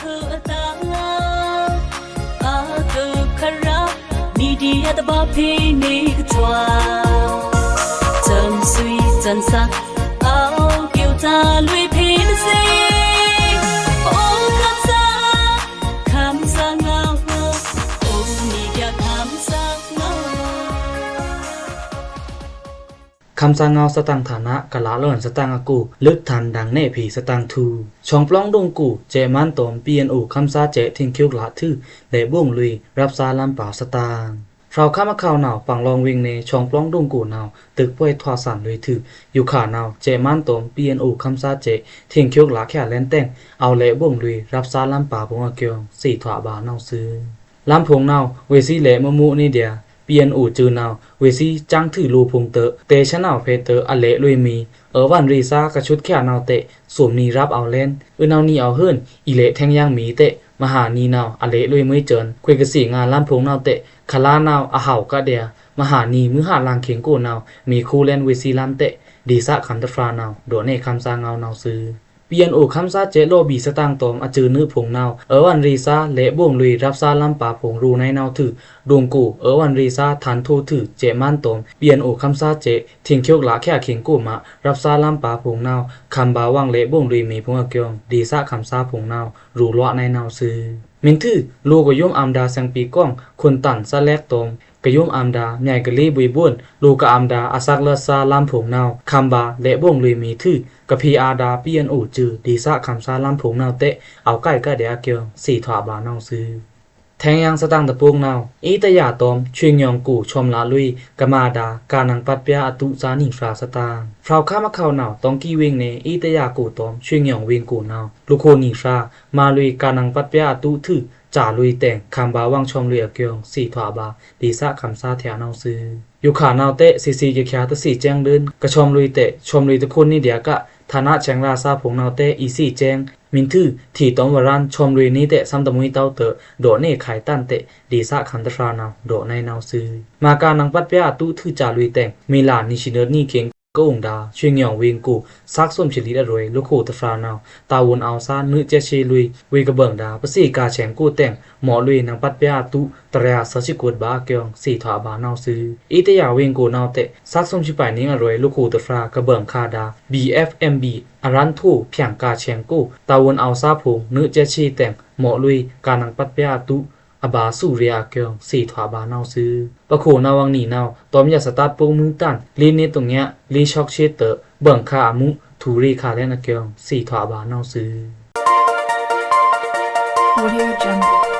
คือตาอาตุคารามีดีอัตบาพีนี่ก็ชัวจำสุยจันสักเอาเกี่ยวตาลุยพีนซีโอ้คำสังเอาโอ้มีอยากคำสังเอาคำสั่งเงาสตังฐานะกะละล่อนสตังอากูลึกทันดังเนผีสตังทูช่องปล้องดงกูเจมันตอมเปียนอูคำซาเจทิ้งคิวละทื่อได้บ่งลุยรับซาลำป่าสตางเราข้ามะข่าวหนาวปังลองวิ่งในช่องปล้องดงกูหนาวตึกป่วยทวาสันลุยถืออยู่ขาหนาวเจมันตอมเปียนอูคำซาเจทิ้งคิวละแค่เล่นแต่งเอาเละบ่งลุยรับซาลำป่าพงอาเกียงสี่ถวาบาเนาซื้อลำพงเนาเวซีเละมะมุนี่เดียเปียนอูจือนาวเวซีจังถือรูพงเตเตชะนาวเพเตอเละลุยมีวันรีซากระชุดแค่นาวเตสวมนีรับเอาเล่นนาวนีเอาเฮิรนอีเละแทงย่างมีเตมหานีนาวเละลุยมือเจินคุยกะสีงานล้ำพงนาวเตคลานาวเห่ากะเดียมหานีมือหาลางเขียงโกนาวมีคู่เล่นเวซีล้ำเตดีซะคำตะฟรานาวโดเนคำซางเงานาวซื้อเปียนโอคำซาเจโลบีสตางตอมอจือนื้อผงนาววันรีซาเละบ่งลุยรับซาลำป่าผงรูในนาวถือดวงกูวันรีซาทันโทถือเจมันตอมเปียนโอคำซาเจทิ้งเคียวละแค่เขียงกูมารับซาลำป่าผงนาวคำบาวังเละบ่งลุยมีพงอเกียงดีซะคำซาผงนาวรูละในนาวซื้อมินถือโลกยมอัมดาสังปีก้องคนตันซาแลกตอมกยมอัมดาใหญ่กะลีบุยบุนลูกอัมดาอาซักเลซาลำผงนาวคำบาเละบ่งลุยมีถือกะพีอาดาเปียนอูจือดีซะคำซาลำผงนาวเตะเอาใกล้ก็เดียเกียงสี่ถวาบานาวซื้อแทงยังสตังตะปุงนาวอีตยาตอมช่วยยองกูชมลาลุยกะมาดากานังปัดเปียอตุซานิฟราสตางฟราวข้ามะเขานาวต้องกี้เวงเนอีตยากูตอมช่วยยองเวงกูนาวลูกโคนิฟรามาลุยกานังปัดเปียอตุถือจ่าลุยแต่งคำบาวังชมเรียเกียงสี่ถวาบาดีซะคำซาแถวนาวซื้ออยู่ขานาวเตะซีเกียตะสี่แจ้งเดินกระชมลุยเตะชมลุยตะคนนี่เดียกะฐานะแจงราซาผงนาวเตอีสี่แจงมินทือที่ตอมวรันชมลุยนี้เตะซ้ำตะมุยเต้าเตอโดเน่ไข่ตั้นเตะดีซะคันตะฟรานาวโดในนาวซื้อมาการนังปัดเปียตุทือจ่าลุยแต่งมีหลานนิชิเนอร์นี่เคียงก็องดาช่วยเหงี่ยวเวงกูซักส้มฉลิดอรวยลูกโคตะฟรานาวตาวนเอาซานึเจเชลุยเวกระเบิงดาปสีกาแฉงกูแต่งหมอลุยนังปัดเปียตุตระยาสัชิกดบาเกียงสี่ถวาบานาวซื้ออีตยาเวงกูนาวเตะซักส้มชิปายนี้อรวยลูกโคตะฟรากระเบิงคาดา BFMB อารันทูเพียงกาแฉงกูตาวนเอาซาผงนึเจเชแต่งหมอลุยกานังปัดเปียตุอบาสุเรียเกียงสี่ถวาบานาวซื้อปะโขนาวังนีนาวตอมยาสตาร์ปงมือตันลีเนตรงเนี้ยลีช็อกเชเตอร์เบิ่งคามุทูรีคาเล่นเกียงสี่ถวาบานาวซื้อ Audio Jungle